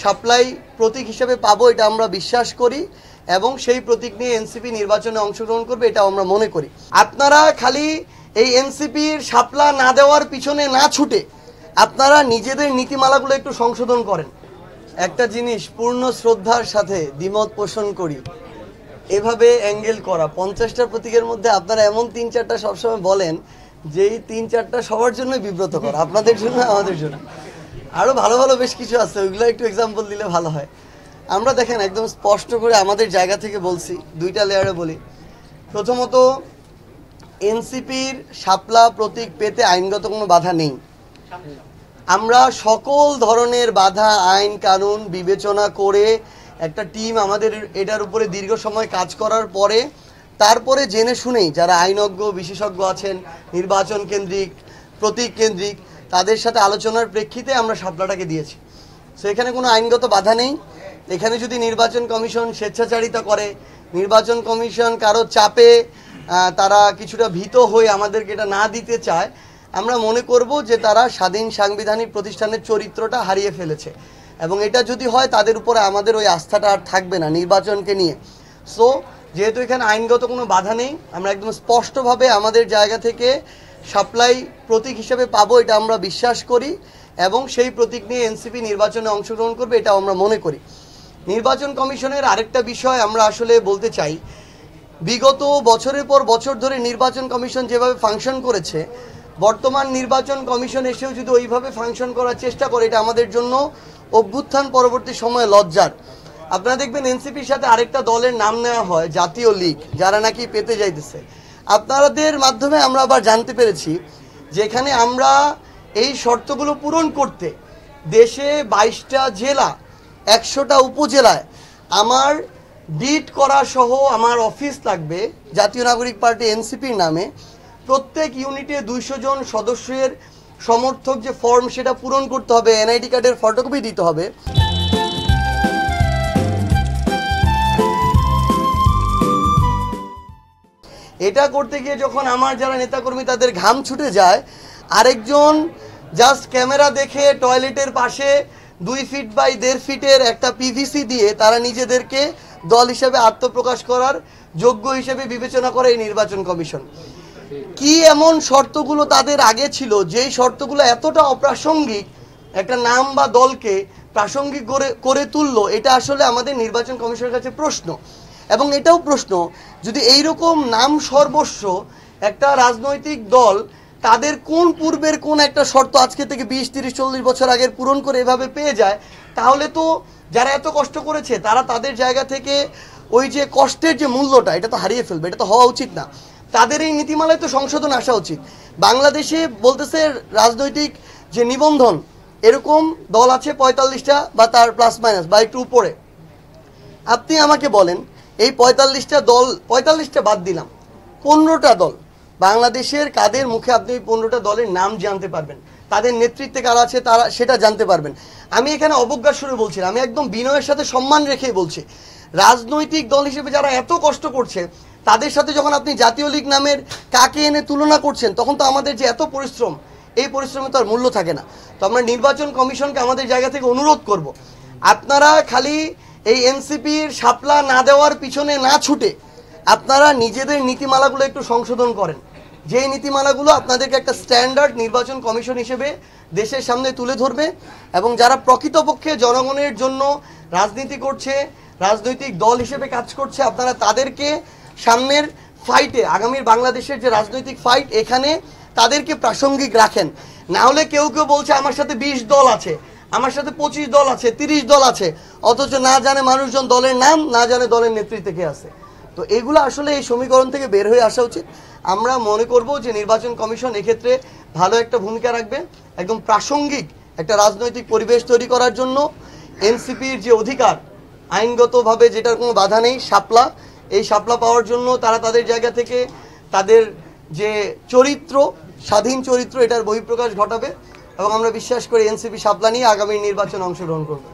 Supply প্রতীক হিসেবে পাবো এটা আমরা বিশ্বাস করি এবং সেই প্রতীক নিয়ে এনসিপি নির্বাচনে অংশগ্রহণ করবে এটা আমরা মনে করি। আপনারা খালি এই এনসিপির শাপলা না দেওয়ার পিছনে না ছুটে আপনারা নিজেদের নীতিমালাগুলো একটু সংশোধন করেন। একটা জিনিস পূর্ণ শ্রদ্ধার সাথে দ্বিমত পোষণ করি, এভাবে অ্যাঙ্গেল করা 50টা প্রতীকের মধ্যে আপনারা এমন 3-4টা সবসময় বলেন যেই 3-4টা সবার জন্য বিব্রত করা, আপনাদের জন্য আমাদের জন্য। আরও ভালো ভালো বেশ কিছু আছে, ওইগুলো একটু এক্সাম্পল দিলে ভালো হয়। আমরা দেখেন একদম স্পষ্ট করে আমাদের জায়গা থেকে বলছি, 2টা লেয়ারে বলি। প্রথমত, এনসিপির শাপলা প্রতীক পেতে আইনগত কোনো বাধা নেই। আমরা সকল ধরনের বাধা আইন কানুন বিবেচনা করে একটা টিম আমাদের এটার উপরে দীর্ঘ সময় কাজ করার পরে তারপরে জেনে শুনেই যারা আইনজ্ঞ বিশেষজ্ঞ আছেন নির্বাচন কেন্দ্রিক প্রতীক কেন্দ্রিক তাদের সাথে আলোচনার প্রেক্ষিতে আমরা শাপলাটাকে দিয়েছি। সো এখানে কোনো আইনগত বাধা নেই। এখানে যদি নির্বাচন কমিশন স্বেচ্ছাচারিতা করে, নির্বাচন কমিশন কারো চাপে তারা কিছুটা ভীত হয়ে আমাদেরকে এটা না দিতে চায়, আমরা মনে করব যে তারা স্বাধীন সাংবিধানিক প্রতিষ্ঠানের চরিত্রটা হারিয়ে ফেলেছে এবং এটা যদি হয় তাদের উপরে আমাদের ওই আস্থাটা আর থাকবে না নির্বাচনকে নিয়ে। সো যেহেতু এখানে আইনগত কোনো বাধা নেই, আমরা একদম স্পষ্টভাবে আমাদের জায়গা থেকে সাপ্লাই প্রতীক হিসেবে পাবো এটা আমরা বিশ্বাস করি এবং সেই প্রতীক নিয়ে এনসিপি নির্বাচনে অংশগ্রহণ করবে এটা আমরা মনে করি। নির্বাচন কমিশনের আরেকটা বিষয় আমরা আসলে বলতে চাই, বিগত বছরের পর বছর ধরে নির্বাচন কমিশন যেভাবে ফাংশন করেছে, বর্তমান নির্বাচন কমিশন এসেও যদি ওইভাবে ফাংশন করার চেষ্টা করে এটা আমাদের জন্য অভ্যুত্থান পরবর্তী সময়ে লজ্জার। আপনারা দেখবেন এনসিপির সাথে আরেকটা দলের নাম নেওয়া হয় জাতীয় লীগ, যারা নাকি পেতে যাইতেছে। আপনাদের মাধ্যমে আমরা আবার জানতে পেরেছি যেখানে আমরা এই শর্তগুলো পূরণ করতে দেশে 22টা জেলা 100টা উপজেলায় আমার ডিট করা সহ আমার অফিস লাগবে জাতীয় নাগরিক পার্টি এনসিপির নামে। প্রত্যেক ইউনিটে 200 জন সদস্যের সমর্থক যে ফর্ম সেটা পূরণ করতে হবে, এনআইডি কার্ডের ফটোকপি দিতে হবে। এটা করতে গিয়ে যখন আমার যারা নেতাকর্মী তাদের ঘাম ছুটে যায়, আরেকজন জাস্ট ক্যামেরা দেখে টয়লেটের পাশে 2 ফিট বাই 1.5 ফিটের একটা পিভিসি দিয়ে তারা নিজেদেরকে দল হিসেবে আত্মপ্রকাশ করার যোগ্য হিসেবে বিবেচনা করে এই নির্বাচন কমিশন। কি এমন শর্তগুলো তাদের আগে ছিল যেই শর্তগুলো এতটা অপ্রাসঙ্গিক একটা নাম বা দলকে প্রাসঙ্গিক করে তুললো, এটা আসলে আমাদের নির্বাচন কমিশনের কাছে প্রশ্ন। এবং এটাও প্রশ্ন, যদি এইরকম নাম সর্বস্ব একটা রাজনৈতিক দল তাদের কোন পূর্বের কোন একটা শর্ত আজকে থেকে 20, 30, 40 বছর আগের পূরণ করে এভাবে পেয়ে যায়, তাহলে তো যারা এত কষ্ট করেছে তারা তাদের জায়গা থেকে ওই যে কষ্টের যে মূল্যটা এটা তো হারিয়ে ফেলবে, এটা তো হওয়া উচিত না। তাদের এই নীতিমালায় তো সংশোধন আসা উচিত। বাংলাদেশে বলতেছে রাজনৈতিক যে নিবন্ধন এরকম দল আছে 45টা বা তার প্লাস মাইনাস বা একটু উপরে। আপনি আমাকে বলেন এই 45টা দল, 45টা বাদ দিলাম, 15টা দল বাংলাদেশের কাদের মুখে আপনি এই 15টা দলের নাম জানতে পারবেন, তাদের নেতৃত্বে কারা আছে তারা সেটা জানতে পারবেন। আমি এখানে অবজ্ঞার সুরে বলছি না, আমি একদম বিনয়ের সাথে সম্মান রেখেই বলছি, রাজনৈতিক দল হিসেবে যারা এত কষ্ট করছে তাদের সাথে যখন আপনি জাতীয় লীগ নামের কাকে এনে তুলনা করছেন, তখন তো আমাদের যে এত পরিশ্রম, এই পরিশ্রমে তো আর মূল্য থাকে না। তো আমরা নির্বাচন কমিশনকে আমাদের জায়গা থেকে অনুরোধ করব, আপনারা খালি এই এনসিপির শাপলা না দেওয়ার পিছনে না ছুটে আপনারা নিজেদের নীতিমালাগুলো একটু সংশোধন করেন। যেই নীতিমালাগুলো আপনাদেরকে একটা স্ট্যান্ডার্ড নির্বাচন কমিশন হিসেবে দেশের সামনে তুলে ধরবে এবং যারা প্রকৃতপক্ষে জনগণের জন্য রাজনীতি করছে, রাজনৈতিক দল হিসেবে কাজ করছে, আপনারা তাদেরকে সামনের ফাইটে, আগামীর বাংলাদেশের যে রাজনৈতিক ফাইট, এখানে তাদেরকে প্রাসঙ্গিক রাখেন। না হলে কেউ কেউ বলছে আমার সাথে 20 দল আছে, আমার সাথে 25 দল আছে, 30 দল আছে, অথচ না জানে মানুষজন দলের নাম, না জানে দলের নেতৃত্বে কে আছে। তো এগুলো আসলে এই সমীকরণ থেকে বের হয়ে আসা উচিত। আমরা মনে করব যে নির্বাচন কমিশন এক্ষেত্রে ভালো একটা ভূমিকা রাখবে, একদম প্রাসঙ্গিক একটা রাজনৈতিক পরিবেশ তৈরি করার জন্য। এনসিপির যে অধিকার আইনগতভাবে যেটার কোনো বাধা নেই, শাপলা, এই শাপলা পাওয়ার জন্য তারা তাদের জায়গা থেকে তাদের যে চরিত্র, স্বাধীন চরিত্র, এটার বহিঃপ্রকাশ ঘটাবে এবং আমরা বিশ্বাস করি এনসিপি শাপলা নিয়ে আগামী নির্বাচনে অংশগ্রহণ করবে।